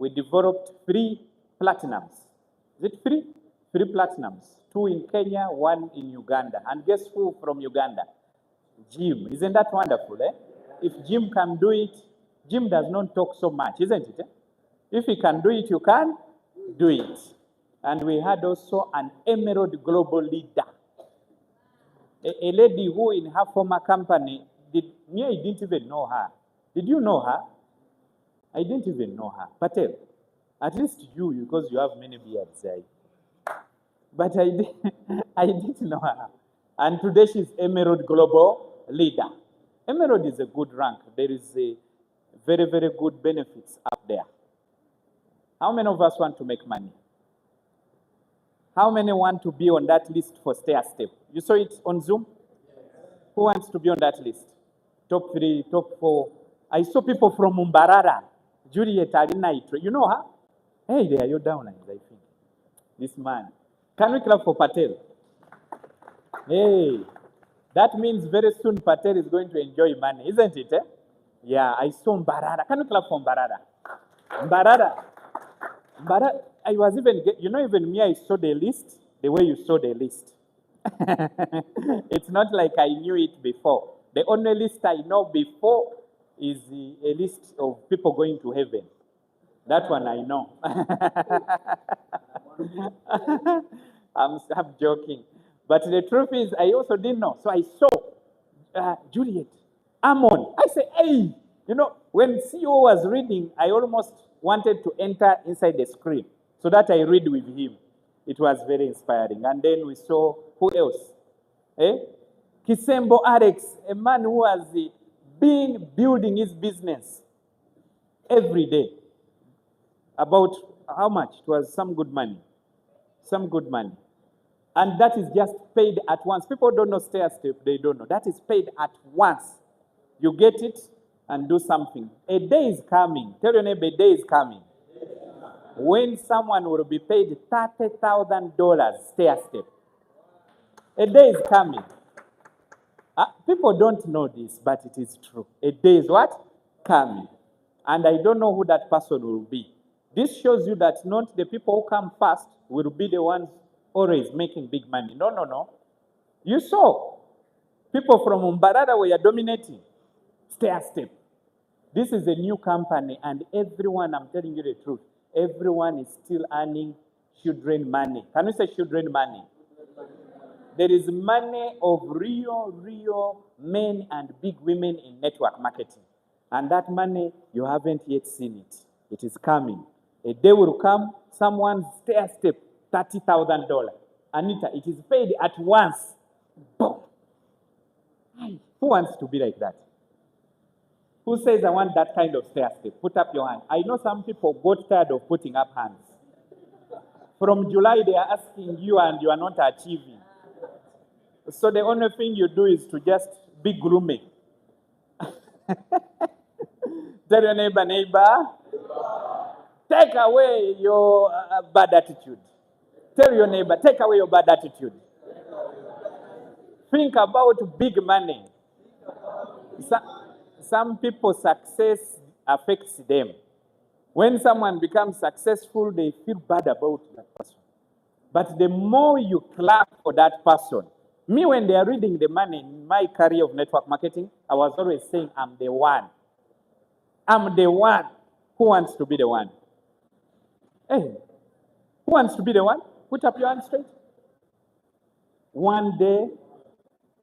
we developed 3 platinums. Is it 3? 3 platinums. 2 in Kenya, 1 in Uganda. And guess who from Uganda? Jim. Isn't that wonderful, eh? If Jim can do it, Jim does not talk so much, isn't it? Eh? If he can do it, you can do it. And we had also an Emerald Global Leader. A lady who in her former company, I didn't even know her. Did you know her? I didn't even know her. Patel, at least you, because you have many beards, eh? But I didn't know her. And today she's Emerald Global Leader. Emerald is a good rank. There is a very, very good benefits up there. How many of us want to make money? How many want to be on that list for Stair Step? You saw it on Zoom? Who wants to be on that list? Top 3, top 4. I saw people from Mbarara. Juliet Alinaitro. You know her? Hey, there, you're down, I think. This man. Can we clap for Patel? Hey, that means very soon Patel is going to enjoy money, isn't it? Eh? Yeah, I saw Mbarara. Can we clap for Mbarara? Mbarara. I was even, even me, I saw the list the way you saw the list. It's not like I knew it before. The only list I know before is a list of people going to heaven. That one I know. I'm joking. But the truth is, I also didn't know. So I saw Juliet, Amon. I said, hey, when CEO was reading, I almost wanted to enter inside the screen so that I read with him. It was very inspiring. And then we saw, who else? Kisembo Alex, a man who has been building his business every day. About how much? It was some good money. Some good money. And that is just paid at once. People don't know Stair Step, they don't know. That is paid at once. You get it and do something. A day is coming. Tell your neighbor, a day is coming. When someone will be paid $30,000 Stair Step. A day is coming. People don't know this, but it is true. A day is what? Coming. And I don't know who that person will be. This shows you that not the people who come first will be the ones always making big money. No, no, no. You saw people from Mbarara were dominating Stair Step. This is a new company, and everyone, I'm telling you the truth, everyone is still earning children money. Can you say children money? There is money of real men and big women in network marketing. And that money, you haven't yet seen it. It is coming. A day will come, someone's Stair Step, $30,000. Anita, it is paid at once. Boom. Who wants to be like that? Who says, I want that kind of Stair Step? Put up your hand. I know some people got tired of putting up hands. From July, they are asking you and you are not achieving. So the only thing you do is to just be gloomy. Tell your neighbor, take away your bad attitude. Tell your neighbor, take away your bad attitude. Think about big money. Some people's success affects them. When someone becomes successful, they feel bad about that person. But the more you clap for that person, me, when they are reading the money in my career of network marketing, I was always saying, I'm the one. I'm the one. Who wants to be the one? Hey, who wants to be the one? Put up your hand straight. One day,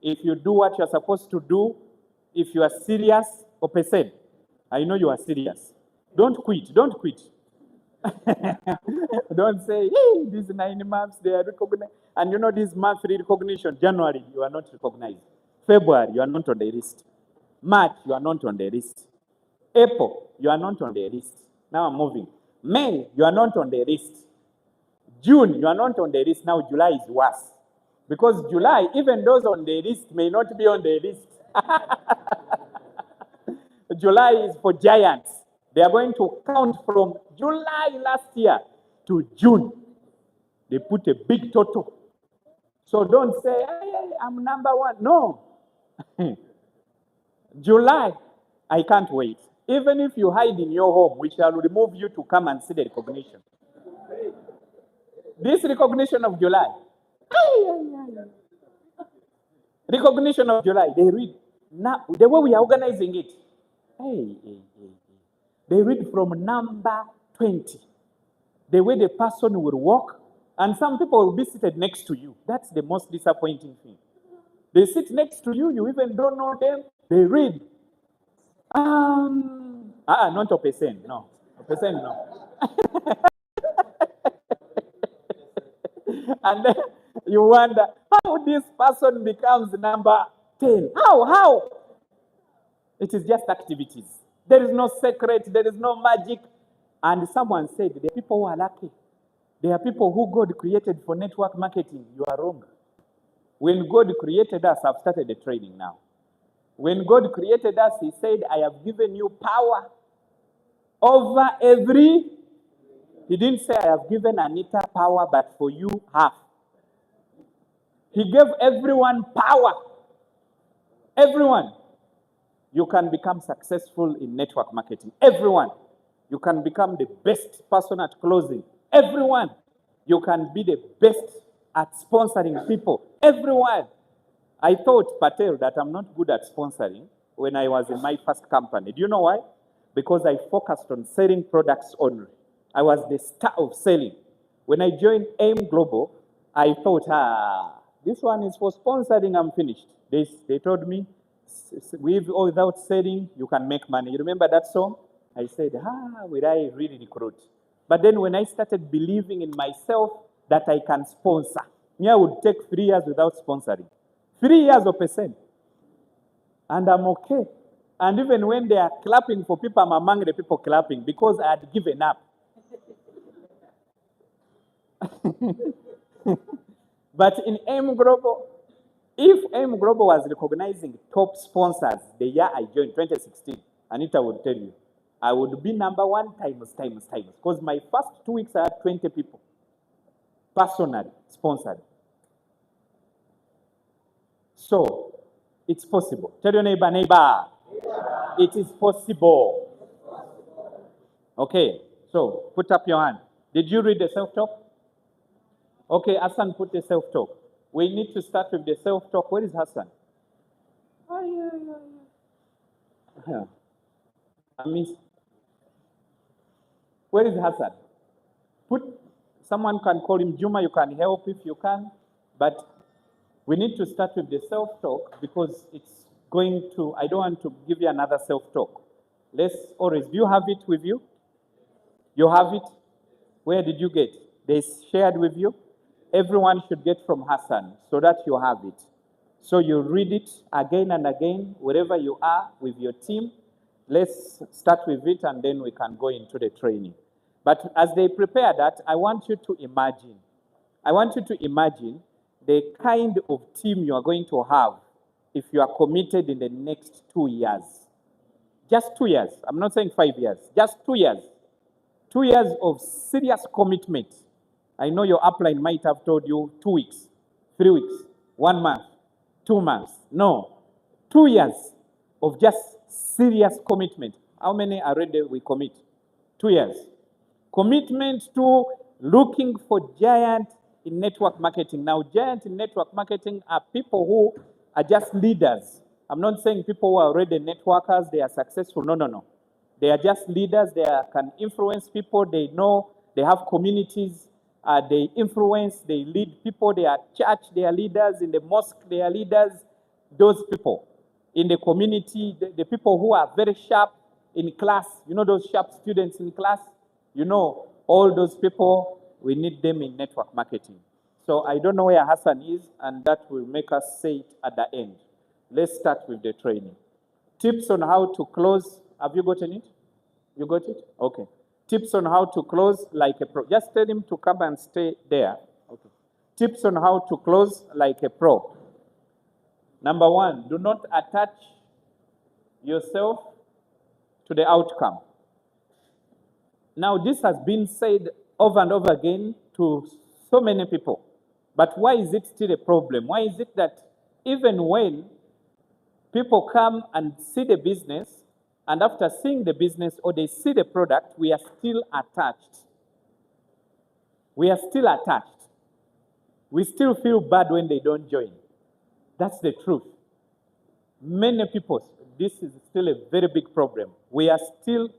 if you do what you're supposed to do, if you are serious, Opesed, I know you are serious. Don't quit. Don't quit. Don't say, hey, these 9 months, they are recognized. And you know this monthly recognition, January, you are not recognized. February, you are not on the list. March, you are not on the list. April, you are not on the list. Now I'm moving. May, you are not on the list. June, you are not on the list. Now July is worse. Because July, even those on the list may not be on the list. July is for giants. They are going to count from July last year to June. They put a big total. So don't say, hey, I'm number one. No. July, I can't wait. Even if you hide in your home, we shall remove you to come and see the recognition. This recognition of July. Recognition of July, they read. Now, the way we are organizing it, they read from number 20. The way the person will walk, and some people will be seated next to you. That's the most disappointing thing. They sit next to you, you even don't know them, they read. Not a percent, no. A percent, no. And then you wonder how this person becomes number 10. How? It is just activities. There is no secret, there is no magic. And someone said, the people who are lucky, they are people who God created for network marketing. You are wrong. When God created us, I've started the training now. When God created us, he said, I have given you power over every. He didn't say, I have given Anita power, but for you, half. He gave everyone power. Everyone. You can become successful in network marketing. Everyone. You can become the best person at closing. Everyone. You can be the best at sponsoring people. Everyone. I thought, Patel, that I'm not good at sponsoring when I was in my first company. Do you know why? Because I focused on selling products only. I was the star of selling. When I joined AIM Global, I thought, this one is for sponsoring, I'm finished. They told me, with or without selling, you can make money. You remember that song? I said, will I really recruit? But then when I started believing in myself that I can sponsor, I would take 3 years without sponsoring. 3 years of percent. And I'm okay. And even when they are clapping for people, I'm among the people clapping because I had given up. But in AIM Global, if AIM Global was recognizing top sponsors the year I joined, 2016, Anita would tell you, I would be number 1 times. Because my first 2 weeks I had 20 people personally sponsored. So, it's possible. Tell your neighbor. It is possible. Okay, so put up your hand. Did you read the self-talk? Okay, Hassan, put the self-talk. We need to start with the self-talk. Where is Hassan? Where is Hassan? Someone can call him Juma, you can help if you can, but we need to start with the self-talk because it's going to, I don't want to give you another self-talk. Do you have it with you? You have it? Where did you get? They shared with you? Everyone should get from Hassan so that you have it. So you read it again and again, wherever you are with your team. Let's start with it and then we can go into the training. But as they prepare that, I want you to imagine the kind of team you are going to have if you are committed in the next 2 years. Just 2 years. I'm not saying 5 years. Just 2 years. 2 years of serious commitment. I know your upline might have told you 2 weeks, 3 weeks, 1 month, 2 months. No. 2 years of just serious commitment. How many are ready we commit? 2 years. Commitment to looking for giant in network marketing. Now, giant in network marketing are people who are just leaders. I'm not saying people who are already networkers, they are successful. No. They are just leaders. They can influence people. They know, they have communities. They influence, they lead people. They are church, they are leaders. In the mosque, they are leaders. Those people. In the community, the people who are very sharp in class. You know those sharp students in class? You know, all those people, we need them in network marketing. So I don't know where Hassan is, and that will make us say it at the end. Let's start with the training. Tips on how to close. Have you gotten it? You got it? Okay. Tips on how to close like a pro. Just tell him to come and stay there. Okay. Tips on how to close like a pro. Number 1, do not attach yourself to the outcome. Now, this has been said over and over again to so many people. But why is it still a problem? Why is it that even when people come and see the business, and after seeing the business or they see the product, we are still attached. We are still attached. We still feel bad when they don't join. That's the truth. Many people, this is still a very big problem. We are still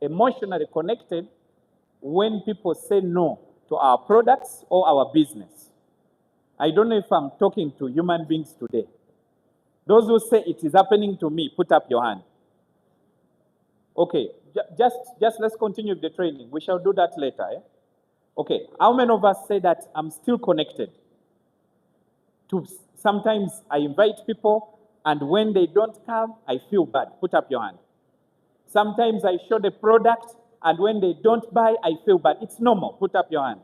emotionally connected when people say no to our products or our business. I don't know if I'm talking to human beings today. Those who say it is happening to me, put up your hand. Okay, just let's continue with the training. We shall do that later. Eh? Okay, how many of us say that I'm still connected? Sometimes I invite people, and when they don't come, I feel bad. Put up your hand. Sometimes I show the product, and when they don't buy, I feel bad. It's normal. Put up your hand.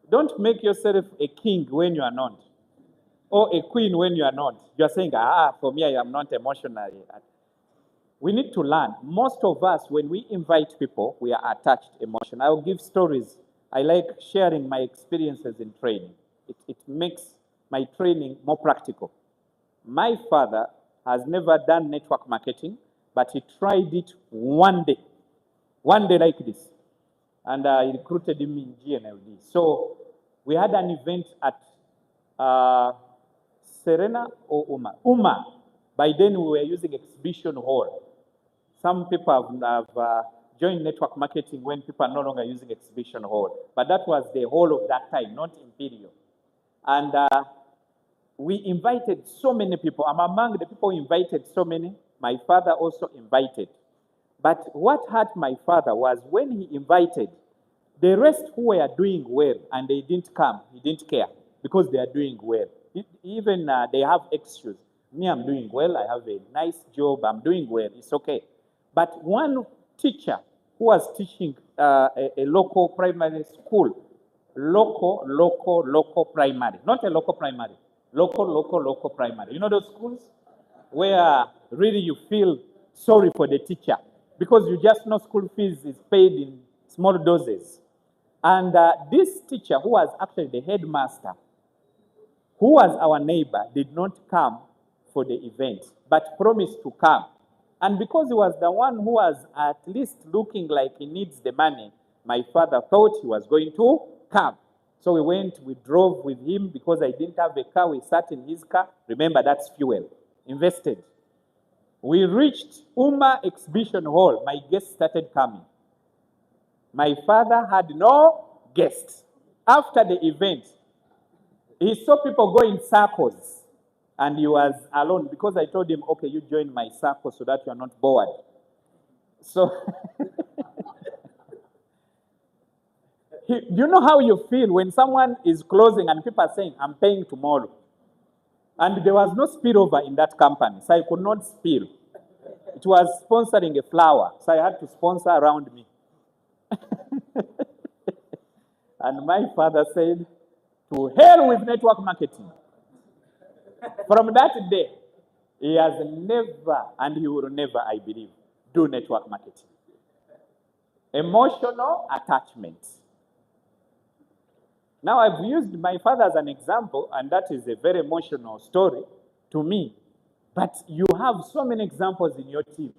Don't make yourself a king when you are not, or a queen when you are not. You are saying, for me, I am not emotionally. We need to learn. Most of us, when we invite people, we are attached emotionally. I will give stories. I like sharing my experiences in training. It makes my training more practical. My father has never done network marketing, but he tried it one day like this. And he recruited him in GNLD. So we had an event at Serena or Uma. Uma. By then we were using exhibition hall. Some people have joined network marketing when people are no longer using exhibition hall. But that was the hall of that time, not Imperial. And we invited so many people. I'm among the people who invited so many. My father also invited. But what hurt my father was when he invited, the rest who were doing well and they didn't come, he didn't care because they are doing well. Even they have excuse. Me, I'm doing well. I have a nice job. I'm doing well. It's okay. But one teacher who was teaching a local primary school, local primary, not a local primary, local primary. You know those schools where really you feel sorry for the teacher because you just know school fees is paid in small doses. And this teacher, who was actually the headmaster, who was our neighbor, did not come for the event, but promised to come. And because he was the one who was at least looking like he needs the money, my father thought he was going to come. So we drove with him because I didn't have a car. We sat in his car. Remember, that's fuel. Invested. We reached Uma Exhibition Hall. My guests started coming. My father had no guests. After the event, he saw people go in circles. And he was alone because I told him, okay, you join my circle so that you are not bored. So, do you know how you feel when someone is closing and people are saying, I'm paying tomorrow? And there was no spillover in that company, so I could not spill. It was sponsoring a flower, so I had to sponsor around me. And my father said, to hell with network marketing. From that day, he has never, and he will never, I believe, do network marketing. Emotional attachment. Now, I've used my father as an example, and that is a very emotional story to me. But you have so many examples in your team.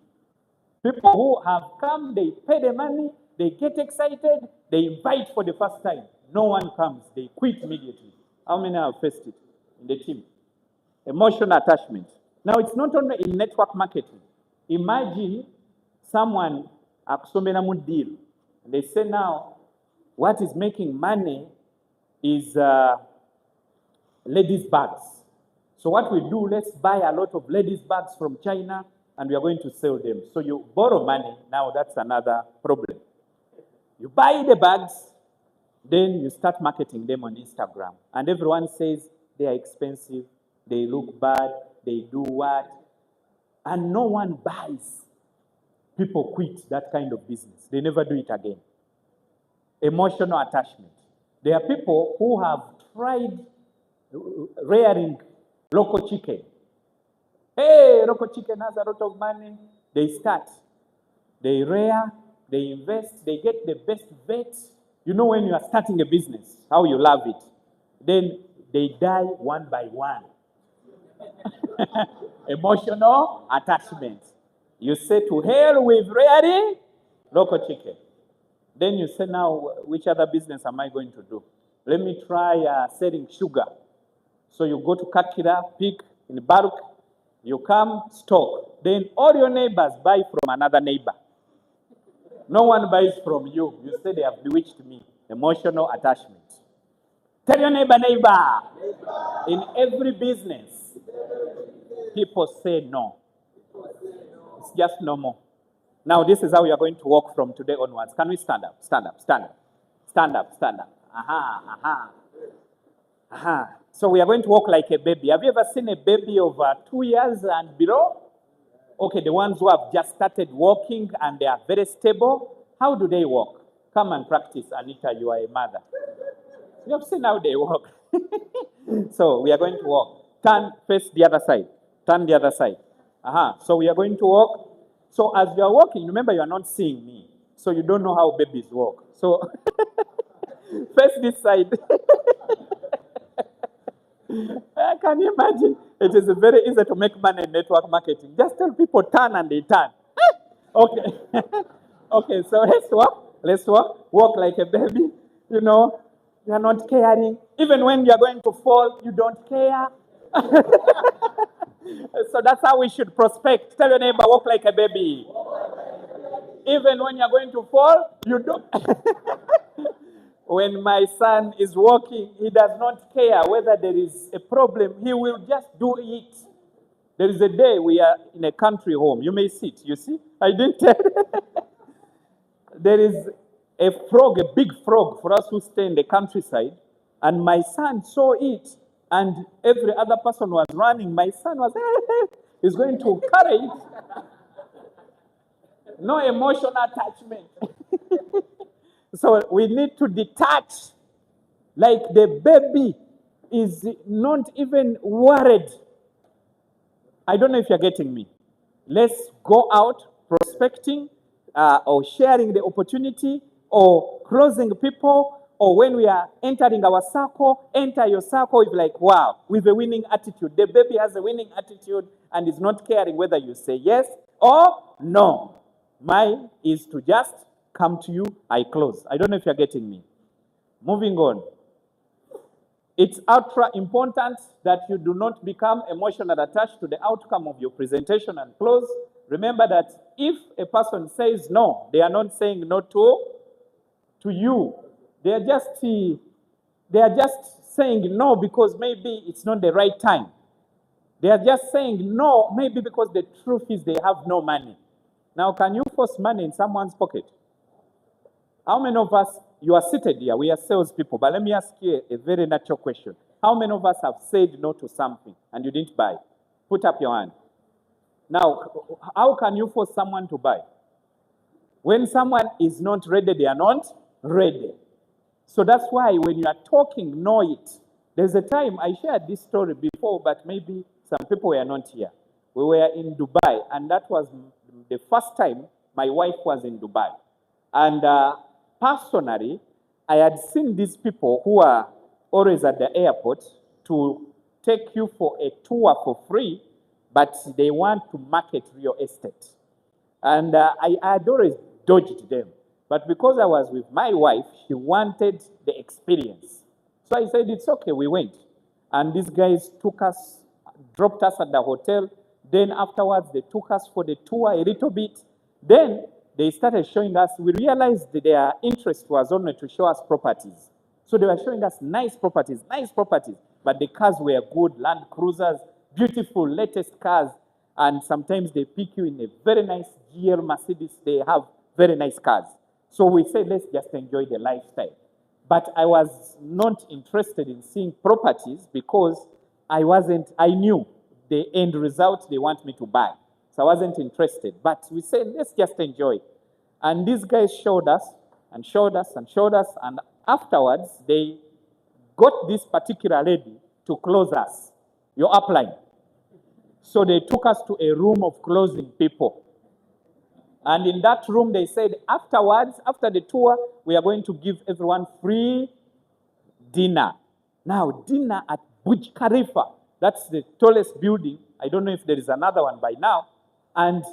People who have come, they pay the money, they get excited, they invite for the first time. No one comes, they quit immediately. How many have faced it in the team? Emotional attachment. Now, it's not only in network marketing. Imagine someone akusomera mu deal. And they say now, what is making money is ladies' bags. So what we do, let's buy a lot of ladies' bags from China, and we are going to sell them. So you borrow money. Now, that's another problem. You buy the bags, then you start marketing them on Instagram. And everyone says they are expensive. They look bad, they do what, and no one buys. People quit that kind of business. They never do it again. Emotional attachment. There are people who have tried rearing local chicken. Hey, local chicken has a lot of money. They start. They rear, they invest, they get the best vets. You know when you are starting a business, how you love it. Then they die one by one. Emotional attachment. You say to hell with rearing local chicken. Then you say, now, which other business am I going to do? Let me try selling sugar. So you go to Kakira, pick in bulk, you come, stock. Then all your neighbors buy from another neighbor. No one buys from you. You say they have bewitched me. Emotional attachment. Tell your neighbor, neighbor. In every business, people say no. It's just no more. Now, this is how we are going to walk from today onwards. Can we stand up? Stand up, stand up. Stand up, stand up. Aha, aha. Aha. So we are going to walk like a baby. Have you ever seen a baby of 2 years and below? Okay, the ones who have just started walking and they are very stable. How do they walk? Come and practice, Anita, you are a mother. You have seen how they walk. So we are going to walk. Turn, face the other side. Turn the other side. Aha. So we are going to walk. So as you are walking, remember you are not seeing me. So you don't know how babies walk. So face this side. Can you imagine? It is very easy to make money in network marketing. Just tell people turn and they turn. Okay. Okay, so let's walk. Let's walk. Walk like a baby. You know, you are not caring. Even when you are going to fall, you don't care. So that's how we should prospect. Tell your neighbor, walk like a baby. Even when you're going to fall, you don't. When my son is walking, he does not care whether there is a problem. He will just do it. There is a day we are in a country home. You may sit. You see? I didn't tell. There is a frog, a big frog for us who stay in the countryside. And my son saw it. And every other person was running. My son was, he's going to carry it. No emotional attachment. So we need to detach. Like the baby is not even worried. I don't know if you're getting me. Let's go out prospecting or sharing the opportunity or closing people, or when we are entering our circle, enter your circle with like, wow, with a winning attitude. The baby has a winning attitude and is not caring whether you say yes or no. Mine is to just come to you, I close. I don't know if you're getting me. Moving on. It's ultra important that you do not become emotionally attached to the outcome of your presentation and close. Remember that if a person says no, they are not saying no to you. They are just saying no because maybe it's not the right time. They are just saying no, maybe because the truth is they have no money. Now, can you force money in someone's pocket? How many of us, you are seated here, we are salespeople, but let me ask you a very natural question. How many of us have said no to something and you didn't buy? Put up your hand. Now, how can you force someone to buy? When someone is not ready, they are not ready. So that's why when you are talking, know it. There's a time, I shared this story before, but maybe some people were not here. We were in Dubai, and that was the first time my wife was in Dubai. And personally, I had seen these people who are always at the airport to take you for a tour for free, but they want to market real estate. And I had always dodged them. But because I was with my wife, she wanted the experience. So I said, it's okay, we went. And these guys took us, dropped us at the hotel. Then afterwards, they took us for the tour a little bit. Then they started showing us, we realized that their interest was only to show us properties. So they were showing us nice properties, but the cars were good, Land Cruisers, beautiful, latest cars. And sometimes they pick you in a very nice GL Mercedes. They have very nice cars. So we said, let's just enjoy the lifestyle. But I was not interested in seeing properties because I knew the end result they want me to buy. So I wasn't interested. But we said, let's just enjoy. And these guys showed us and showed us and showed us. And afterwards, they got this particular lady to close us, your upline. So they took us to a room of closing people. And in that room, they said, afterwards, after the tour, we are going to give everyone free dinner. Now, dinner at Burj Khalifa. That's the tallest building. I don't know if there is another one by now. And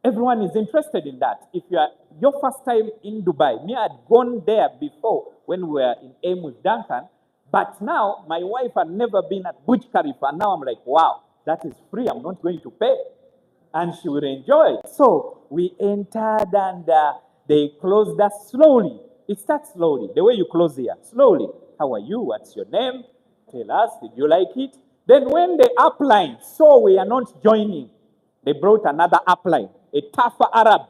Everyone is interested in that. If you are your first time in Dubai, me, I had gone there before when we were in AIM with Duncan, but now my wife had never been at Burj Khalifa. And now I'm like, wow, that is free. I'm not going to pay. And she will enjoy it. So we entered and they closed us slowly. It starts slowly, the way you close here, slowly. How are you? What's your name? Tell us, did you like it? Then when the upline saw we are not joining, they brought another upline, a tougher Arab.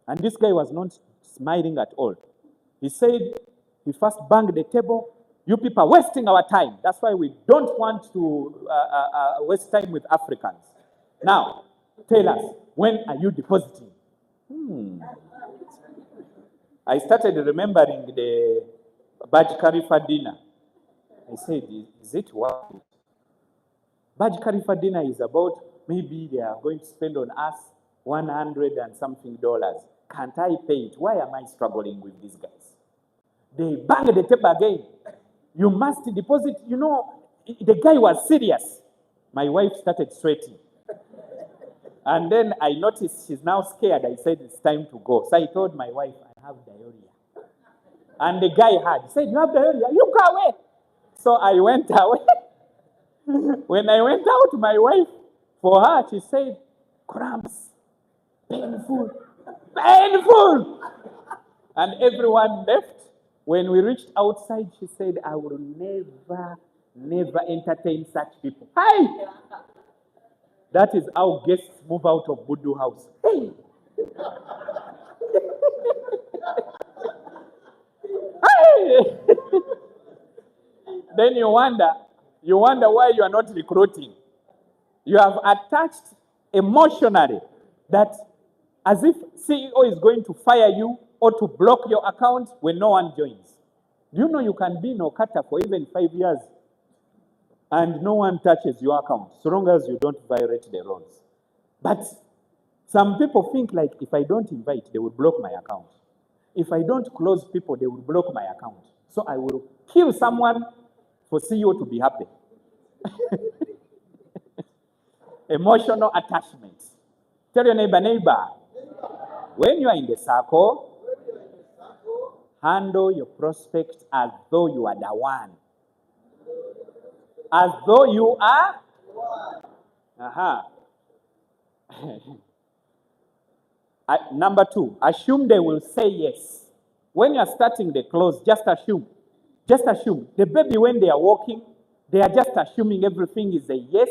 And this guy was not smiling at all. He said, he first banged the table. You people are wasting our time. That's why we don't want to waste time with Africans. Now, tell us, when are you depositing? I started remembering the Burj Khalifa dinner. I said, is it worth it? Burj Khalifa dinner is about maybe they are going to spend on us $100 and something. Can't I pay it? Why am I struggling with these guys? They bang the table again. You must deposit. You know, the guy was serious. My wife started sweating. And then I noticed she's now scared. I said, it's time to go. So I told my wife, I have diarrhea. And the guy had. He said, you have diarrhea? You go away. So I went away. When I went out, my wife, for her, she said, cramps, painful, painful. And everyone left. When we reached outside, she said, I will never entertain such people. Hey! That is how guests move out of Budu house. Hey! Hey! Then you wonder why you are not recruiting. You have attached emotionally that as if CEO is going to fire you or to block your account when no one joins. Do you know you can be in Okata for even 5 years and no one touches your account, so long as you don't violate the rules? But some people think like, if I don't invite, they will block my account. If I don't close people, they will block my account. So I will kill someone for CEO to be happy. Emotional attachment. Tell your neighbor, when you are in the circle, handle your prospect as though you are the one. As though you are. Number 2, assume they will say yes. When you are starting the close, just assume. Just assume. The baby, when they are walking, they are just assuming everything is a yes,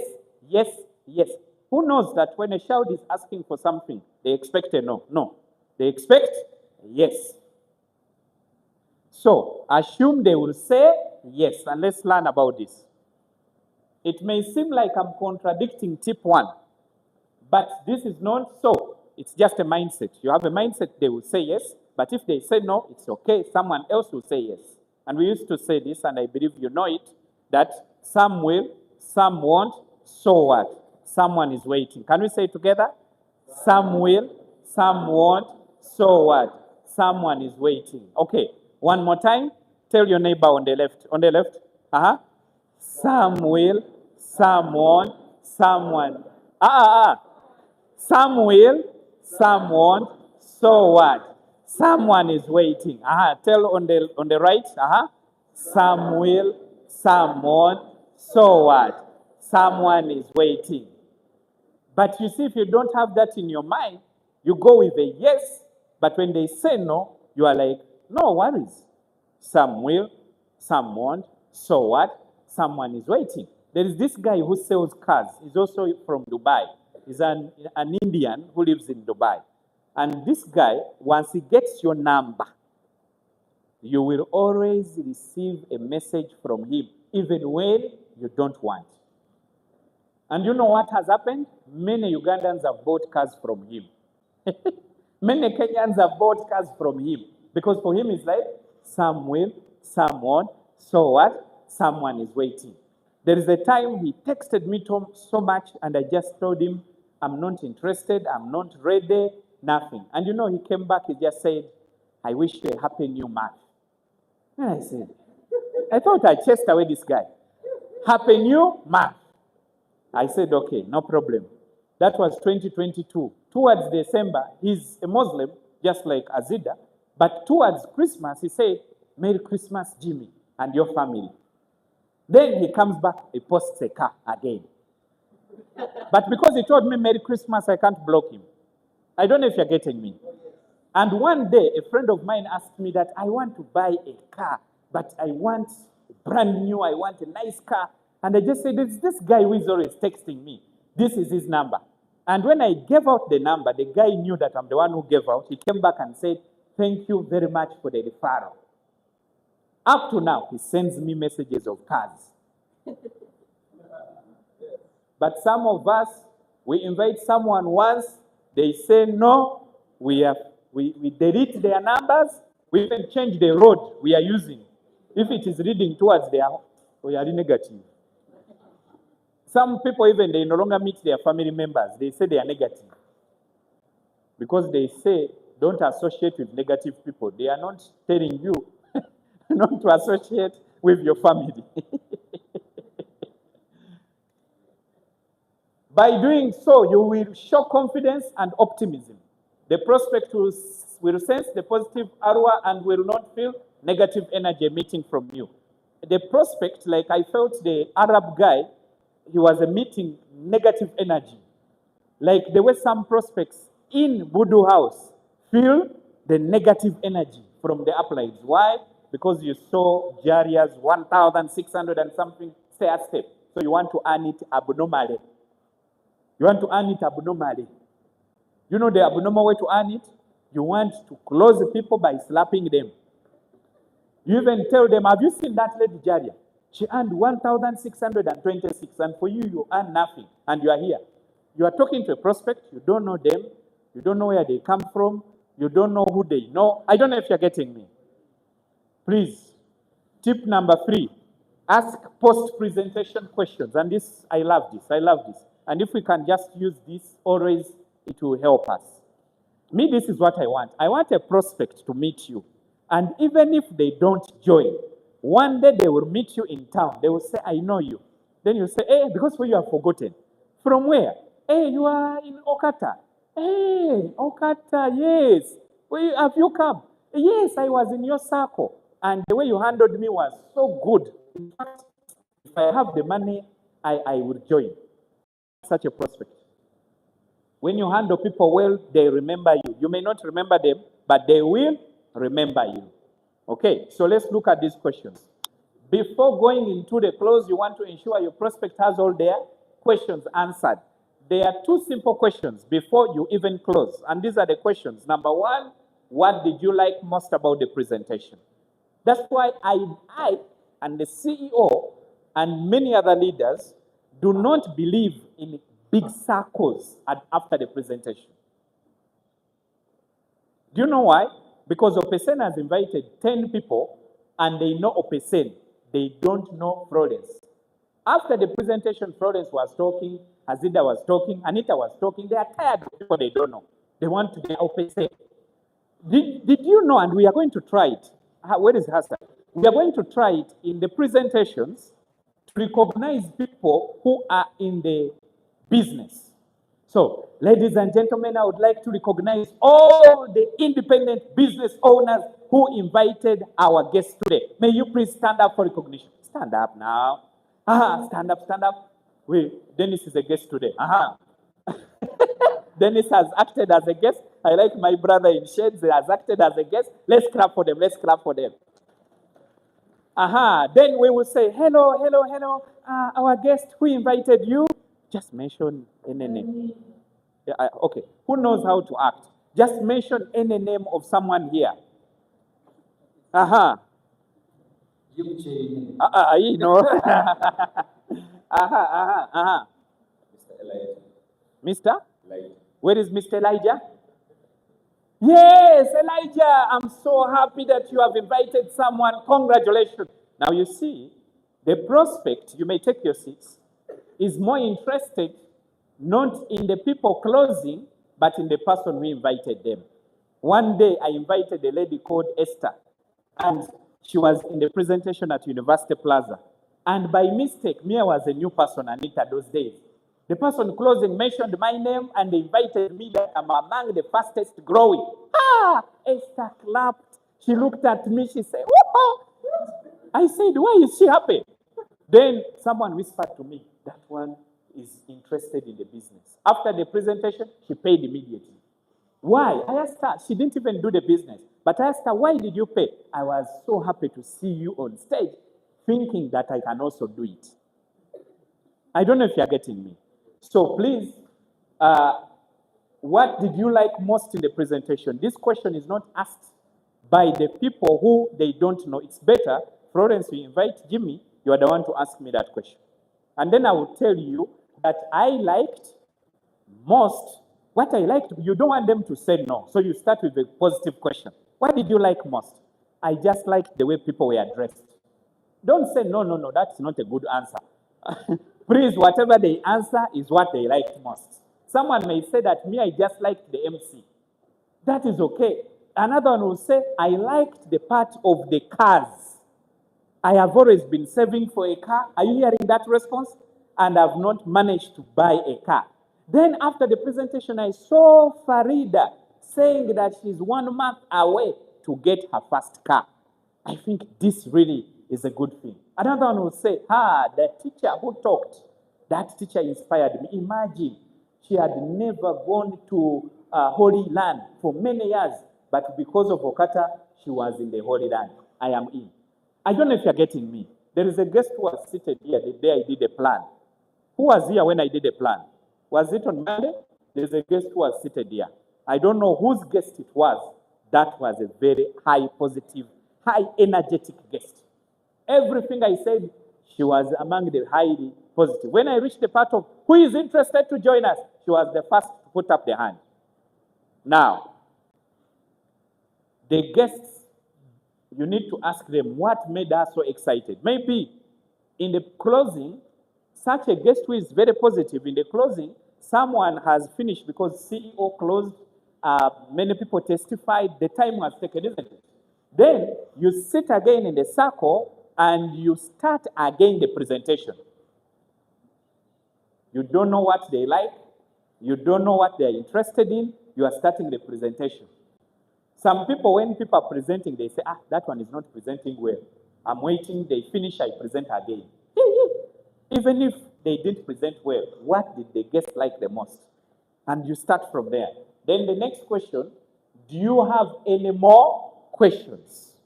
yes, yes. Who knows that when a child is asking for something, they expect a no? No. They expect a yes. So, assume they will say yes. And let's learn about this. It may seem like I'm contradicting tip 1, but this is not so. It's just a mindset. You have a mindset, they will say yes, but if they say no, it's okay. Someone else will say yes. And we used to say this, and I believe you know it, that some will, some won't, so what? Someone is waiting. Can we say it together? Some will, some won't, so what? Someone is waiting. Okay, one more time. Tell your neighbor on the left. On the left. Some will, some won't, someone. Some will, some won't, so what? Someone is waiting. Tell on the right. Some will, some won't, so what? Someone is waiting. But you see, if you don't have that in your mind, you go with a yes, but when they say no, you are like, no worries. Some will, some won't, so what? Someone is waiting. There is this guy who sells cars. He's also from Dubai. He's an Indian who lives in Dubai. And this guy, once he gets your number, you will always receive a message from him, even when you don't want. And you know what has happened? Many Ugandans have bought cars from him. Many Kenyans have bought cars from him. Because for him, it's like, some will, some won't, so what? Someone is waiting. There is a time he texted me so much, and I just told him, I'm not interested, I'm not ready, nothing. And you know, he came back, he just said, I wish you a happy new month. And I said, I thought I chased away this guy. Happy new month. I said, okay, no problem. That was 2022. Towards December, he's a Muslim, just like Azida, but towards Christmas, he said, Merry Christmas, Jimmy, and your family. Then he comes back, he posts a car again. But because he told me Merry Christmas, I can't block him. I don't know if you're getting me. And one day, a friend of mine asked me that I want to buy a car, but I want brand new, I want a nice car. And I just said, there's this guy who is always texting me. This is his number. And when I gave out the number, the guy knew that I'm the one who gave out. He came back and said, thank you very much for the referral. Up to now, he sends me messages of cars. But some of us, we invite someone once, they say no, we delete their numbers, we even change the road we are using. If it is leading towards their, we are negative. Some people even, they no longer meet their family members. They say they are negative. Because they say, don't associate with negative people. They are not telling you not to associate with your family. By doing so, you will show confidence and optimism. The prospect will sense the positive aroma and will not feel negative energy emitting from you. The prospect, like I felt the Arab guy, he was emitting negative energy. Like there were some prospects in Voodoo House feel the negative energy from the uplights. Why? Because you saw Jaria's 1,600 and something stair step. So you want to earn it abnormally. You want to earn it abnormally. You know the abnormal way to earn it? You want to close the people by slapping them. You even tell them, have you seen that lady Jaria? She earned 1,626, and for you, you earn nothing, and you are here. You are talking to a prospect, you don't know them, you don't know where they come from, you don't know who they know. I don't know if you're getting me. Please, tip number 3, ask post-presentation questions. And this, I love this. And if we can just use this always, it will help us. Me, this is what I want. I want a prospect to meet you. And even if they don't join, one day they will meet you in town. They will say, I know you. Then you say, hey, because you have forgotten. From where? Hey, you are in Okata. Hey, Okata, yes. Have you come? Yes, I was in your circle. And the way you handled me was so good. In fact, if I have the money, I would join. Such a prospect. When you handle people well, they remember you. You may not remember them, but they will remember you. Okay, so let's look at these questions. Before going into the close, you want to ensure your prospect has all their questions answered. There are 2 simple questions before you even close. And these are the questions. Number 1, what did you like most about the presentation? That's why I and the CEO and many other leaders do not believe in big circles after the presentation. Do you know why? Because Opesen has invited 10 people and they know Opesen. They don't know Florence. After the presentation, Florence was talking, Azida was talking, Anita was talking. They are tired of people they don't know. They want to be Opesen. Did you know, and we are going to try it. Where is Hassan? We are going to try it in the presentations to recognize people who are in the business. So, ladies and gentlemen, I would like to recognize all the independent business owners who invited our guests today. May you please stand up for recognition. Stand up now. Stand up, stand up. Wait, Dennis is a guest today. Dennis has acted as a guest. I like my brother in shades. He has acted as a guest. Let's clap for them. Let's clap for them. Then we will say, hello, hello, hello. Our guest, who invited you? Just mention any name. Yeah, okay. Who knows how to act? Just mention any name of someone here. You know. Mr. Elijah. Mr.? Elijah. Where is Mr. Elijah? Yes, Elijah. I'm so happy that you have invited someone. Congratulations. Now you see, the prospect, you may take your seats, is more interested not in the people closing, but in the person who invited them. One day, I invited a lady called Esther, and she was in the presentation at University Plaza. And by mistake, me, I was a new person, Anita, those days. The person closing mentioned my name and they invited me that I'm among the fastest growing. Esther clapped. She looked at me. She said, "Whoa!" I said, "Why is she happy?" Then someone whispered to me, "That one is interested in the business." After the presentation, she paid immediately. Why? I asked her. She didn't even do the business. But I asked her, "Why did you pay?" "I was so happy to see you on stage, thinking that I can also do it." I don't know if you're getting me. So please, what did you like most in the presentation? This question is not asked by the people who they don't know. It's better, Florence, you invite Jimmy, you are the one to ask me that question. And then I will tell you that I liked most, what I liked, you don't want them to say no. So you start with a positive question. What did you like most? "I just liked the way people were dressed." Don't say, "No, no, no, that's not a good answer." Please, whatever they answer is what they liked most. Someone may say that, "Me, I just liked the MC." That is okay. Another one will say, "I liked the part of the cars. I have always been saving for a car." Are you hearing that response? "And I've not managed to buy a car." Then after the presentation, I saw Farida saying that she's 1 month away to get her first car. I think this really is a good thing. Another one will say, "The teacher who talked, that teacher inspired me." Imagine, she had never gone to Holy Land for many years, but because of Okata, she was in the Holy Land. I am in. I don't know if you're getting me. There is a guest who was seated here the day I did a plan. Who was here when I did a plan? Was it on Monday? There's a guest who was seated here. I don't know whose guest it was. That was a very high positive, high energetic guest. Everything I said, she was among the highly positive. When I reached the part of who is interested to join us, she was the first to put up the hand. Now, the guests, you need to ask them what made us so excited. Maybe in the closing, such a guest who is very positive, in the closing, someone has finished because CEO closed, many people testified, the time was taken, isn't it? Then you sit again in the circle and you start again the presentation. You don't know what they like, you don't know what they're interested in, you are starting the presentation. Some people, when people are presenting, they say, "That one is not presenting well. I'm waiting, they finish, I present again." Even if they didn't present well, what did the guest like the most? And you start from there. Then the next question, do you have any more questions?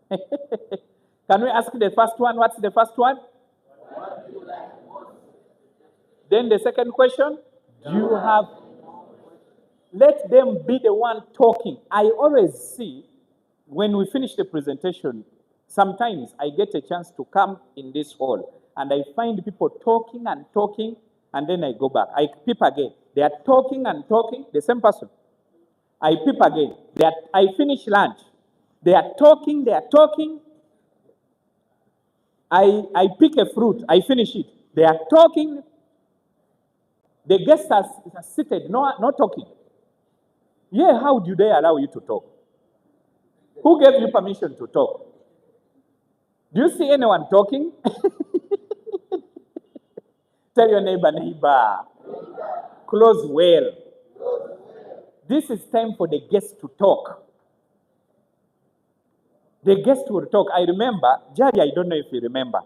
Can we ask the first one? What's the first one? Then the second question, do you have... Let them be the one talking. I always see when we finish the presentation, sometimes I get a chance to come in this hall and I find people talking and talking, and then I go back. I peep again. They are talking and talking, the same person. I peep again. I finish lunch. They are talking, they are talking. I pick a fruit, I finish it. They are talking. The guests are seated, not talking. Yeah, how do they allow you to talk? Who gave you permission to talk? Do you see anyone talking? Tell your neighbor, close well. This is time for the guests to talk. The guests will talk. I remember, Jerry, I don't know if you remember,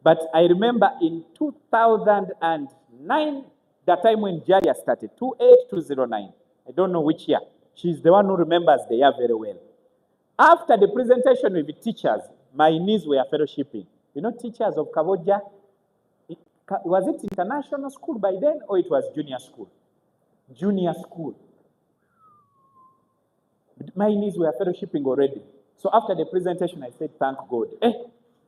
but I remember in 2009, that time when Jerry started, 28209. I don't know which year. She's the one who remembers the year very well. After the presentation with the teachers, my niece were fellowshipping. You know, teachers of Kavoja, was it international school by then or it was junior school? Junior school. My niece were fellowshipping already. So after the presentation, I said, "Thank God.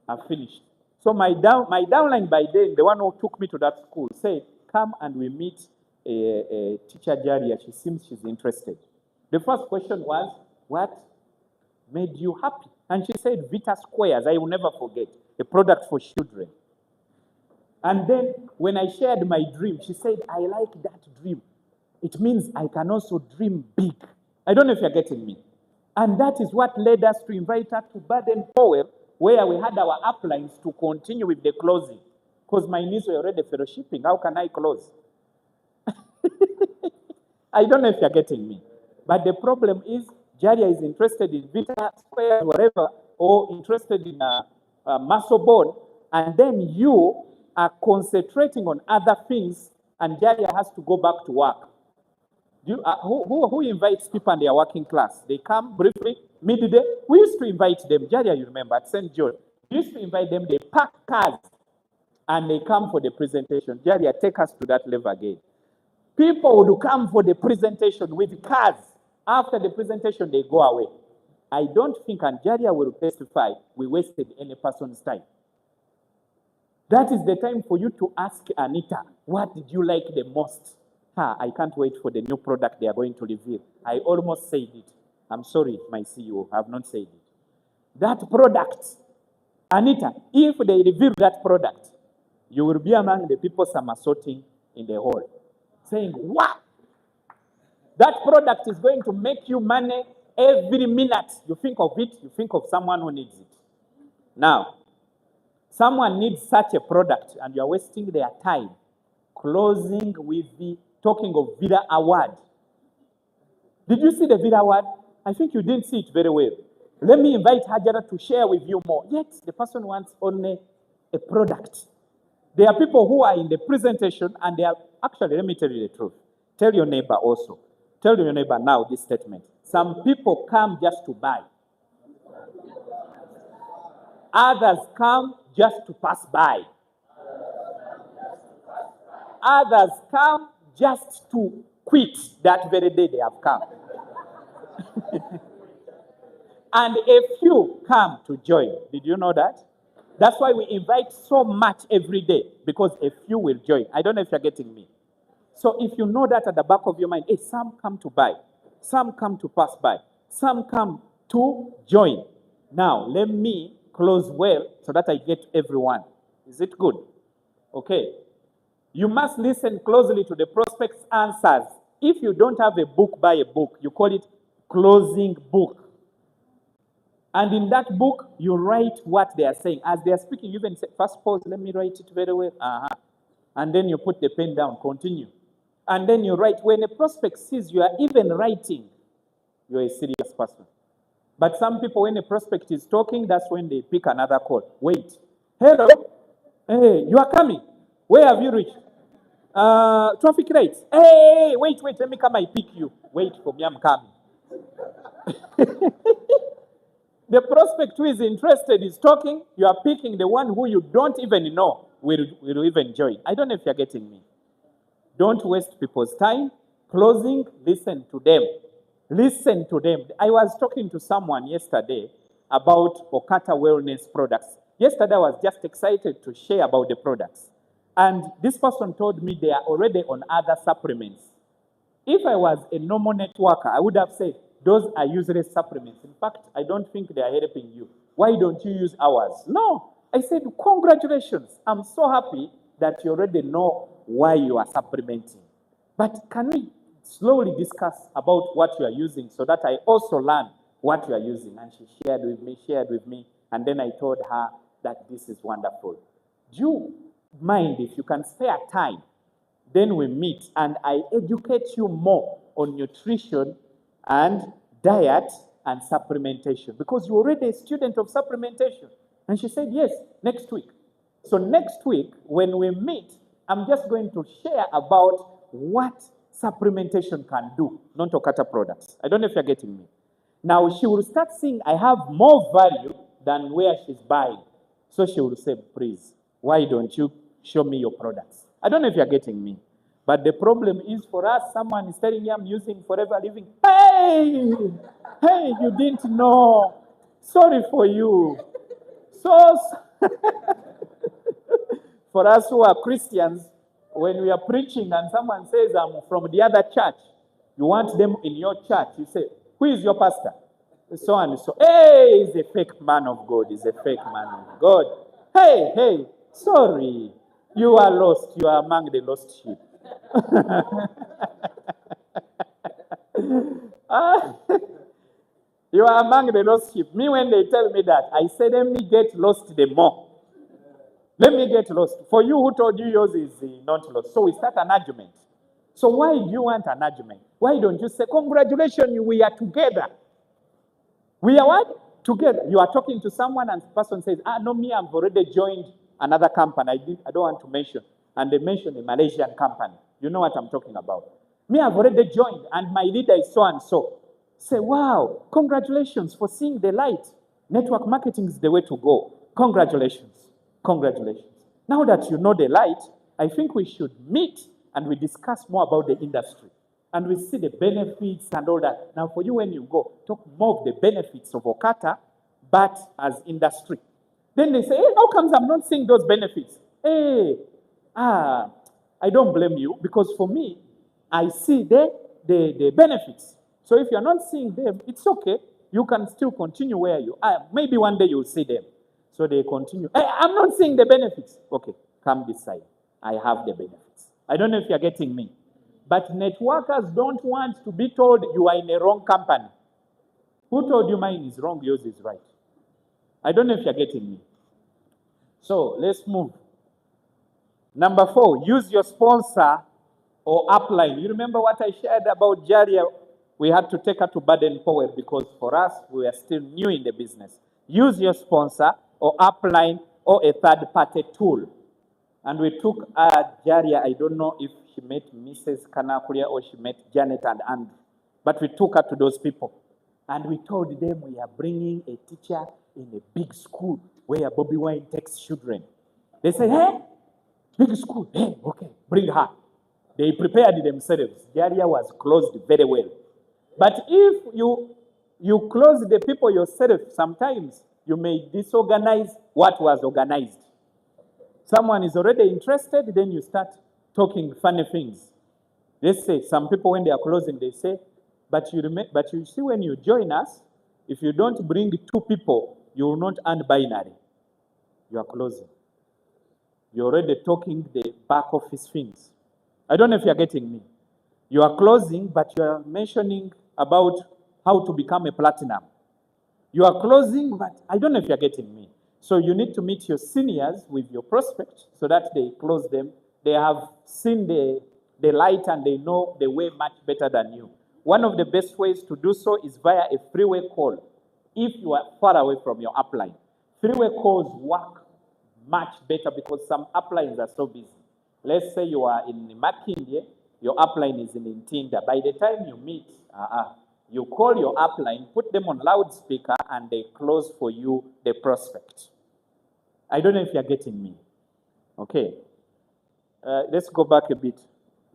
I've finished." So my downline by then, the one who took me to that school, said, "Come and we meet a teacher, Jaria. She seems she's interested." The first question was, "What made you happy?" And she said, "Vita Squares, I will never forget, a product for children." And then when I shared my dream, she said, "I like that dream. It means I can also dream big." I don't know if you're getting me. And that is what led us to invite her to Baden Powell, where we had our uplines to continue with the closing. Because my niece were already fellowshipping. How can I close? I don't know if you're getting me. But the problem is, Jaria is interested in Vita Square, whatever, or interested in muscle bone, and then you are concentrating on other things, and Jaria has to go back to work. Who invites people in their working class? They come briefly, midday. We used to invite them. Jaria, you remember, at St. John. We used to invite them. They pack cars, and they come for the presentation. Jaria, take us to that level again. People would come for the presentation with cars. After the presentation, they go away. I don't think, and Jaria will testify, we wasted any person's time. That is the time for you to ask Anita, what did you like the most? I can't wait for the new product they are going to reveal. I almost said it. I'm sorry, my CEO, I have not said it. That product, Anita, if they reveal that product, you will be among the people somersaulting in the hall, saying, what? That product is going to make you money every minute. You think of it, you think of someone who needs it. Now, someone needs such a product, and you're wasting their time closing with the talking of Vida Award. Did you see the Vida Award? I think you didn't see it very well. Let me invite Hajara to share with you more. Yet, the person wants only a product. There are people who are in the presentation, and they are, actually, let me tell you the truth. Tell your neighbor also. Tell your neighbor now this statement. Some people come just to buy. Others come just to pass by. Others come just to quit that very day they have come. And a few come to join. Did you know that? That's why we invite so much every day, because a few will join. I don't know if you're getting me. So if you know that at the back of your mind, some come to buy, some come to pass by, some come to join. Now, let me close well so that I get everyone. Is it good? Okay. You must listen closely to the prospect's answers. If you don't have a book, buy a book. You call it closing book. And in that book, you write what they are saying. As they are speaking, you even say, first pause, let me write it very well. And then you put the pen down, continue. And then you write. When a prospect sees you are even writing, you're a serious person. But some people, when a prospect is talking, that's when they pick another call. Wait. Hello? Hey, you are coming. Where have you reached? Traffic lights. Hey, wait, let me come, I pick you. Wait for me, I'm coming. The prospect who is interested is talking. You are picking the one who you don't even know will even join. I don't know if you're getting me. Don't waste people's time. Closing, listen to them. Listen to them. I was talking to someone yesterday about Okata Wellness products. Yesterday, I was just excited to share about the products. And this person told me they are already on other supplements. If I was a normal networker, I would have said, those are useless supplements. In fact, I don't think they are helping you. Why don't you use ours? No. I said, congratulations. I'm so happy that you already know why you are supplementing. But can we slowly discuss about what you are using so that I also learn what you are using? And she shared with me, and then I told her that this is wonderful. Do you mind if you can spare time? Then we meet and I educate you more on nutrition and diet and supplementation, because you're already a student of supplementation. And she said, yes, next week. So next week, when we meet, I'm just going to share about what supplementation can do, non-Okata products. I don't know if you're getting me. Now, she will start seeing I have more value than where she's buying. So she will say, please, why don't you show me your products? I don't know if you're getting me. But the problem is, for us, someone is telling you I'm using Forever Living. Hey, you didn't know. Sorry for you. So, for us who are Christians, when we are preaching and someone says, I'm from the other church, you want them in your church. You say, who is your pastor? So and so. Hey, he's a fake man of God. He's a fake man of God. Hey, sorry. You are lost. You are among the lost sheep. You are among the lost sheep. Me, when they tell me that, I say, let me get lost the more. Let me get lost. For you who told you yours is not lost. So we start an argument. So why do you want an argument? Why don't you say, congratulations, we are together? We are what? Together. You are talking to someone and the person says, no, me, I've already joined another company. I don't want to mention. And they mention a Malaysian company. You know what I'm talking about. Me, I've already joined and my leader is so and so. Say, wow, congratulations for seeing the light. Network marketing is the way to go. Congratulations. Congratulations. Now that you know the light, I think we should meet and we discuss more about the industry. And we see the benefits and all that. Now, for you, when you go, talk more of the benefits of Okata, but as industry. Then they say, hey, how comes I'm not seeing those benefits? Hey, I don't blame you because for me, I see the benefits. So if you're not seeing them, it's okay. You can still continue where you are. Maybe one day you'll see them. So they continue. Hey, I'm not seeing the benefits. Okay, come this side. I have the benefits. I don't know if you're getting me. But networkers don't want to be told you are in a wrong company. Who told you mine is wrong, yours is right? I don't know if you're getting me. So let's move. Number 4, use your sponsor or upline. You remember what I shared about Jaria? We had to take her to Baden Powell because for us, we are still new in the business. Use your sponsor or upline or a third-party tool. And we took Jaria, I don't know if she met Mrs. Kanakulia or she met Janet and Andrew, but we took her to those people. And we told them we are bringing a teacher in a big school where Bobby Wine takes children. They said, hey, big school, hey, okay, bring her. They prepared themselves. Jaria was closed very well. But if you close the people yourself, sometimes you may disorganize what was organized. Someone is already interested, then you start talking funny things. Let's say some people, when they are closing, they say, but you see, when you join us, if you don't bring 2 people, you will not earn binary. You are closing. You're already talking the back office things. I don't know if you're getting me. You are closing, but you are mentioning about how to become a platinum. You are closing, but I don't know if you're getting me. So you need to meet your seniors with your prospect so that they close them. They have seen the light and they know the way much better than you. One of the best ways to do so is via a freeway call if you are far away from your upline. Freeway calls work much better because some uplines are so busy. Let's say you are in Makindye, your upline is in Ntinda. By the time you meet, you call your upline, put them on loudspeaker, and they close for you the prospect. I don't know if you're getting me. Okay. Let's go back a bit.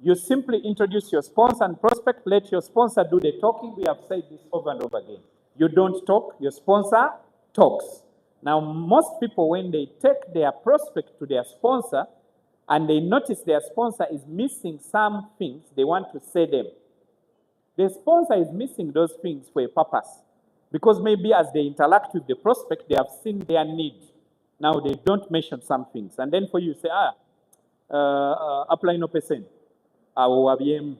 You simply introduce your sponsor and prospect, let your sponsor do the talking. We have said this over and over again. You don't talk, your sponsor talks. Now, most people, when they take their prospect to their sponsor and they notice their sponsor is missing some things, they want to say them. The sponsor is missing those things for a purpose because maybe as they interact with the prospect, they have seen their need. Now they don't mention some things. And then for you say, apply no percent. You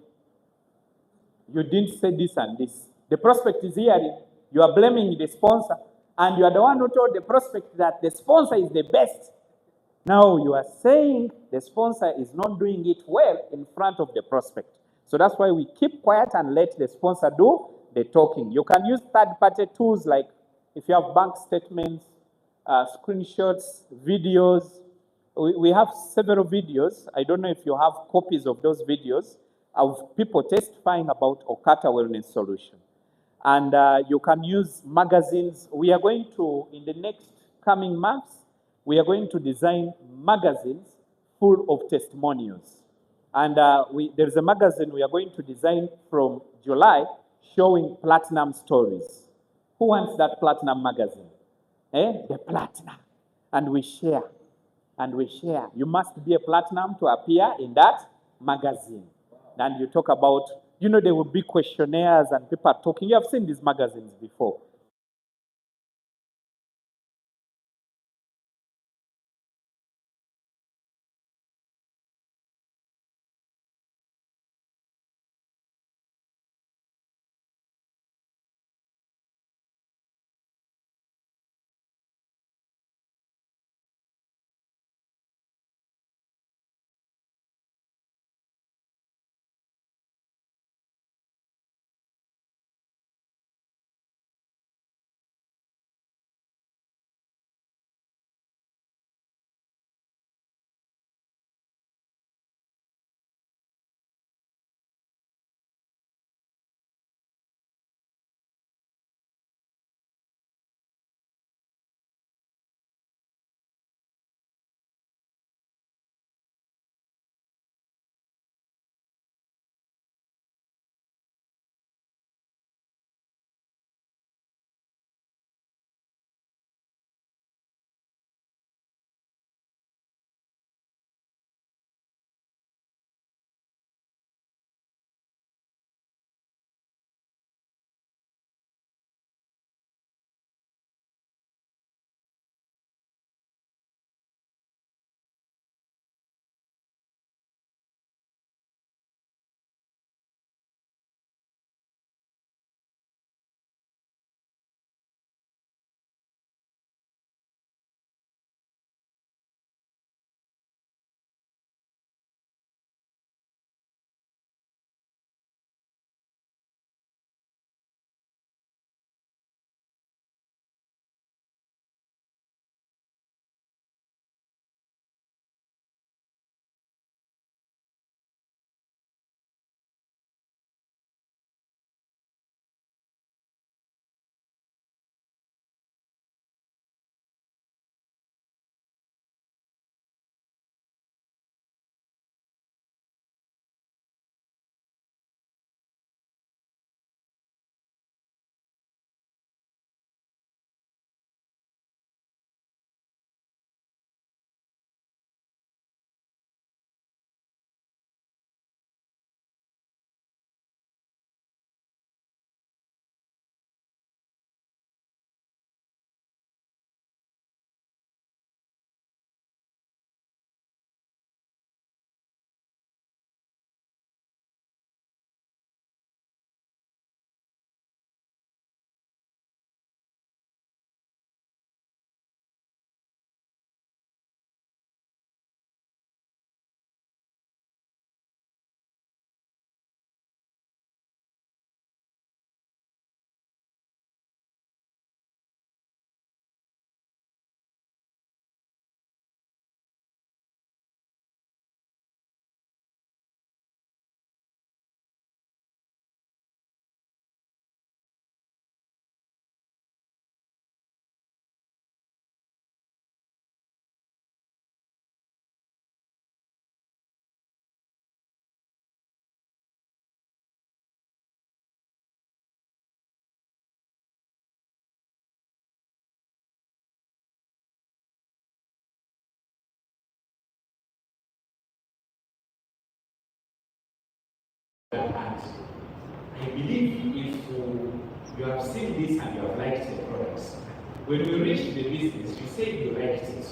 didn't say this and this. The prospect is hearing. You are blaming the sponsor. And you are the one who told the prospect that the sponsor is the best. Now you are saying the sponsor is not doing it well in front of the prospect. So that's why we keep quiet and let the sponsor do the talking. You can use third-party tools like if you have bank statements, screenshots, videos. We have several videos. I don't know if you have copies of those videos of people testifying about Okata Wellness Solution. And you can use magazines. We are going to, in the next coming months, we are going to design magazines full of testimonials. And there's a magazine we are going to design from July showing platinum stories. Who wants that platinum magazine? The platinum. And we share. And we share. You must be a platinum to appear in that magazine. And you talk about, there will be questionnaires and people are talking. You have seen these magazines before. And I believe if you have seen this and you have liked the products, when we reach the business, you say you liked it.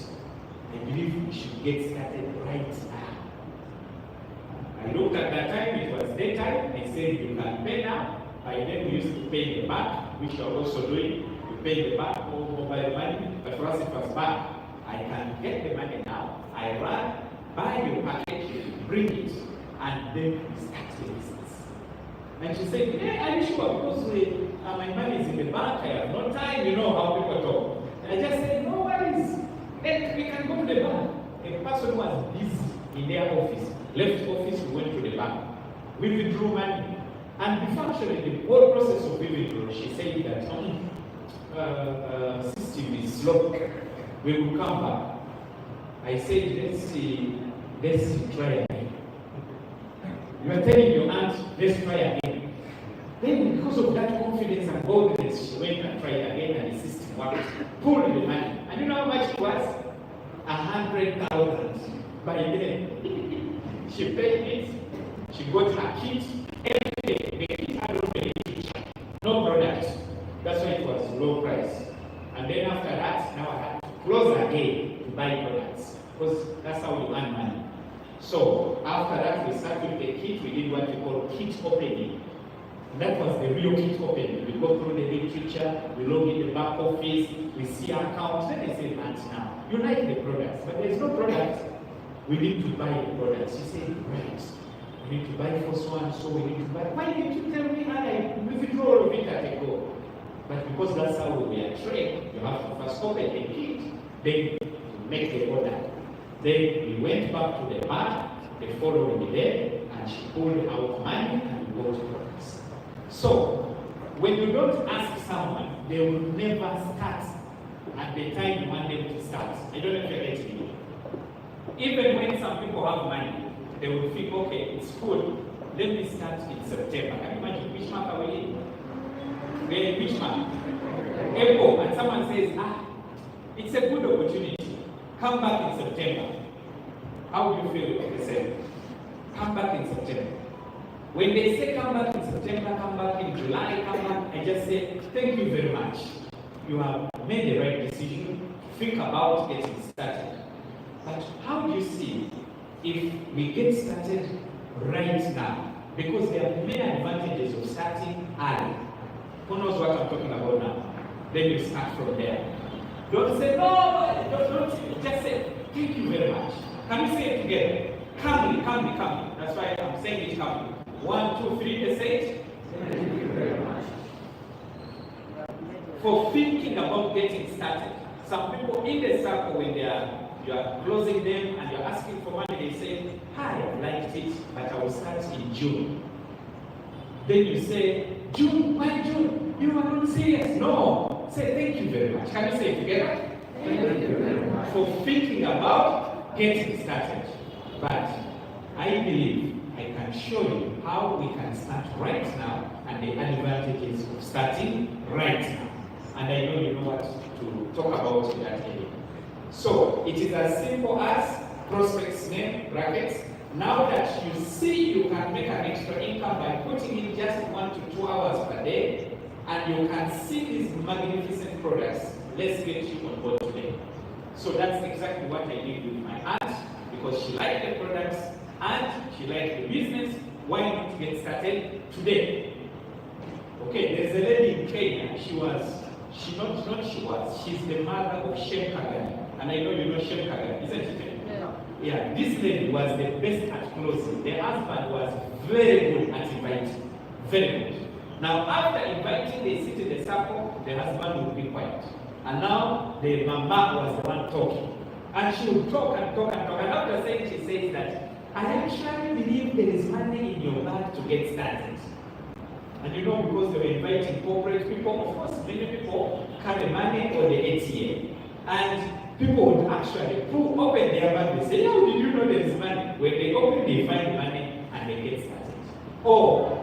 I believe we should get started right now. I looked at that time, it was daytime. I said you can pay now. By then we used to pay the bank, which you are also doing. You pay the bank or mobile money, but for us it was bank. I can get the money now. I run, buy your package, bring it, and then we start the business. And she said, yeah, are you sure? Because my money is in the bank, I have no time, you know how people talk. And I just said, no worries. Then we can go to the bank. A person was busy in their office, left office, we went to the bank. We withdrew money. And before actually the whole process of withdrawal, she said that system is slow. We will come back. I said, let's try again. You are telling your aunt, let's try again. Then because of that confidence and boldness, she went and tried again and the system worked. Pulled the money. And you know how much it was? 100,000. By then, she paid it. She got her kit. Every day, the kit had no product. That's why it was low price. And then after that, now I had to close again to buy products. Because that's how you earn money. So after that, we started with the kit. We did what we call kit opening. That was the real kit opening. We go through the literature, we log in the back office, we see accounts. Then I say, Aunt, now, you like the products, but there's no product. We need to buy the products. She said, right. We need to buy for so and so, we need to buy. Why didn't you tell me? I withdraw all of it at a go. But because that's how we are trained, you have to first open the kit, then make the order. Then we went back to the bank the following day, and she pulled out money and we bought products. So, when you don't ask someone, they will never start at the time you want them to start. I don't know if you're getting me. Even when some people have money, they will think, okay, it's good. Let me start in September. Can you imagine which month are we in? We're in which month? April. And someone says, it's a good opportunity. Come back in September. How do you feel if they say, come back in September? When they say come back in September, come back in July, come back, I just say, thank you very much. You have made the right decision. Think about getting started. But how do you see if we get started right now? Because there are many advantages of starting early. Who knows what I'm talking about now? Then you start from there. Don't say, no, don't. Just say, thank you very much. Can we say it together? Calmly. That's why I'm saying it calmly. 1, 2, 3, let's say it. Thank you very much. For thinking about getting started. Some people in the circle, when you are closing them and you're asking for money, they say, hi, I liked it, but I will start in June. Then you say, June? Why June? You are not serious. No. Say thank you very much. Can you say it together? Thank you very much. For thinking about getting started. But I believe I can show you how we can start right now and the advantages of starting right now. And I know you know what to talk about in that area. So it is as simple as prospects name, brackets. Now that you see you can make an extra income by putting in just 1 to 2 hours per day, and you can see these magnificent products, let's get you on board today. So that's exactly what I did with my aunt, because she liked the products and she liked the business. Why not get started today? Okay, there's a lady in Kenya. She's the mother of Shem Kagani. And I know you know Shem Kagani, isn't it? Yeah, this lady was the best at closing. The husband was very good at inviting. Very good. Now, after inviting, they sit in the circle, the husband would be quiet. And now, the mama was the one talking. And she would talk. And after saying, she says that, I actually believe there is money in your bag to get started. And you know, because they were inviting corporate people, of course, many people carry money or the ATM. And people would actually open their bag and say, how did you know there is money? When they open, they find money and they get started. Or,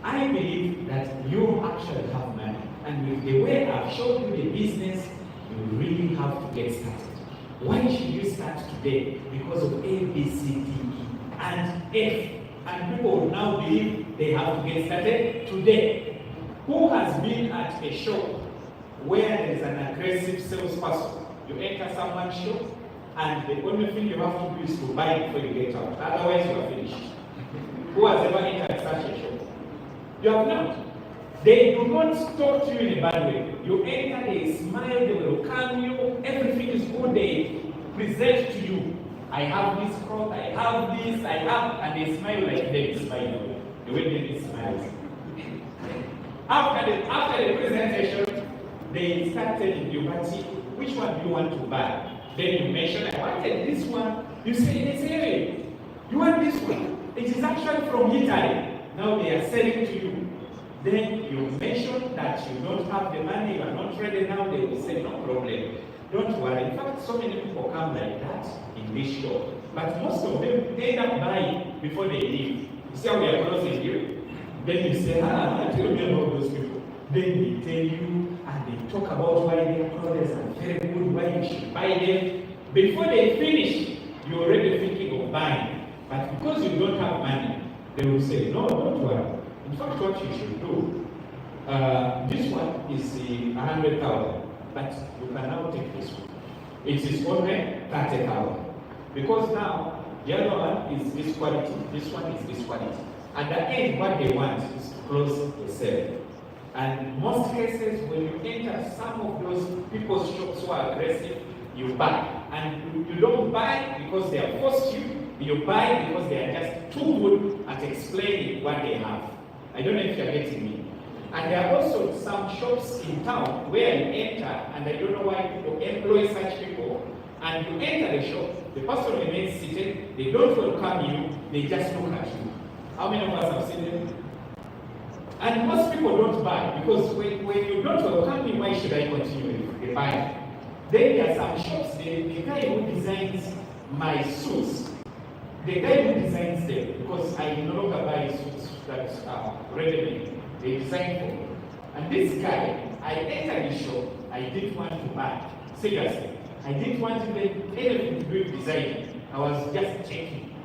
I believe that you actually have money. And with the way I've shown you the business, you really have to get started. Why should you start today? Because of A, B, C, D, E, and F. and people will now believe they have to get started today. Who has been at a shop where there is an aggressive salesperson? You enter someone's shop, and the only thing you have to do is to buy before you get out. Otherwise, you are finished. Who has ever entered such a shop? You have not. They do not talk to you in a bad way. You enter, they smile, they welcome you, everything is good, they present to you. I have this cloth, I have this, I have, and they smile like David smile. The way David smiles. After the presentation, they start telling you, but which one do you want to buy? Then you mention, I wanted this one. You say, hey, you want this one? It is actually from Italy. Now they are selling to you. Then you mention that you don't have the money, you are not ready now. They will say, no problem. Don't worry. In fact, so many people come like that in this shop. But most of them end up buying before they leave. You see how we are closing here? Then you say, tell me about those people. Then they tell you and they talk about why their clothes are very good, why you should buy them. Before they finish, you're already thinking of buying. But because you don't have money, they will say, no, don't worry. In fact, what you should do, this one is 100,000, but you can now take this one. It is only 30,000. Because now, the other one is this quality, this one is this quality. At the end, what they want is to close the sale. And most cases, when you enter some of those people's shops who are aggressive, you buy. And you don't buy because they are forced you buy because they are just too good at explaining what they have. I don't know if you're getting me. And there are also some shops in town where you enter, and I don't know why people employ such people, and you enter the shop, the person remains seated, they don't welcome you, they just look at you. How many of us have seen them? And most people don't buy, because when you don't welcome me, why should I continue with the buying? Then there are some shops, the guy who designs my suits, the guy who designs them, because I no longer buy suits that are ready-made, they design for me. And this guy, I entered the shop, I didn't want to buy. Seriously. I didn't want to make anything to do with design. I was just checking.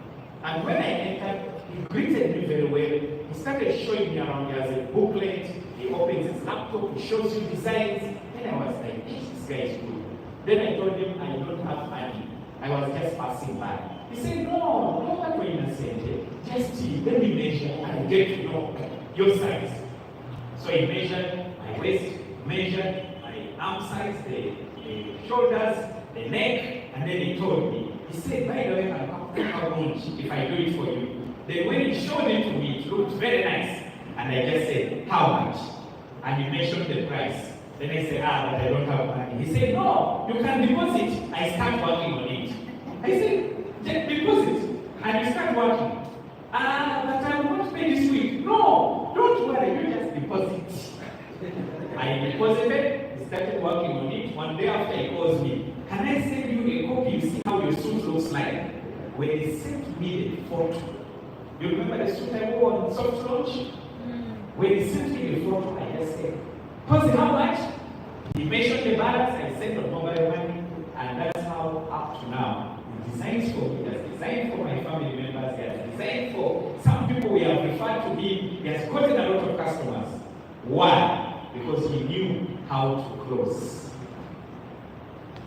And when I entered, he greeted me very well. He started showing me around. There's a booklet. He opens his laptop. He shows you designs. Then I was like, this guy is good. Then I told him I don't have money. I was just passing by. He said, no, not going to say it. Just let me measure and get to know your size. So he measured my waist, measured my arm size, the shoulders, the neck, and then he told me. He said, by the way, I'll if I do it for you. Then when he showed it to me, it looked very nice. And I just said, how much? And he mentioned the price. Then I said, but I don't have money. He said, no, you can deposit. I start working on it. I said, just deposit. And you start working. But I will not pay this week. No, don't worry, you just deposit. I deposited, he started working on it. One day after he calls me, can I send you a copy? You see how your suit looks like? When he sent me the photo, you remember the suit I wore on soft launch? When he sent me the photo, I just said, Jose, how much? He mentioned the balance, I sent on mobile money, and that's how up to now, he designs for me, he has designed for my family members, he has designed for some people we have referred to him, he has gotten a lot of customers. Why? Because he knew how to close.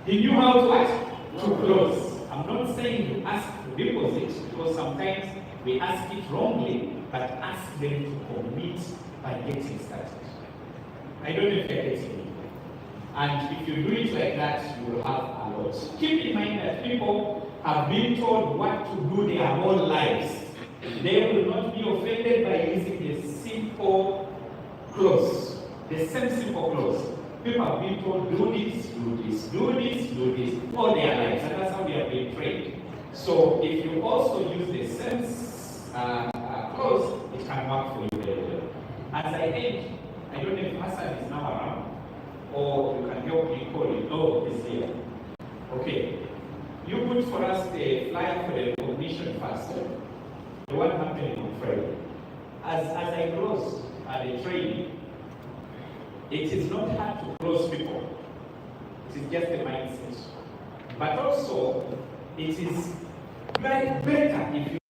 He knew how to what? To close. I'm not saying you ask to deposit, because sometimes we ask it wrongly, but ask them to commit by getting started. I don't know if you're getting me. And if you do it like that, you will have a lot. Keep in mind that people have been told what to do their whole lives. They will not be offended by using the simple clause, the same simple clause. People have been told, do this, do this, do this, do this, all their lives. And that's how they have been trained. So if you also use the same clause, it can work for you very well. As I end, I don't know if Hassan is now around, or you can help me call him. Oh, he's here. Okay. You put for us the flyer for the recognition first. The one happening on Friday. As I close the training, it is not hard to close people. It is just a mindset. But also, it is better if you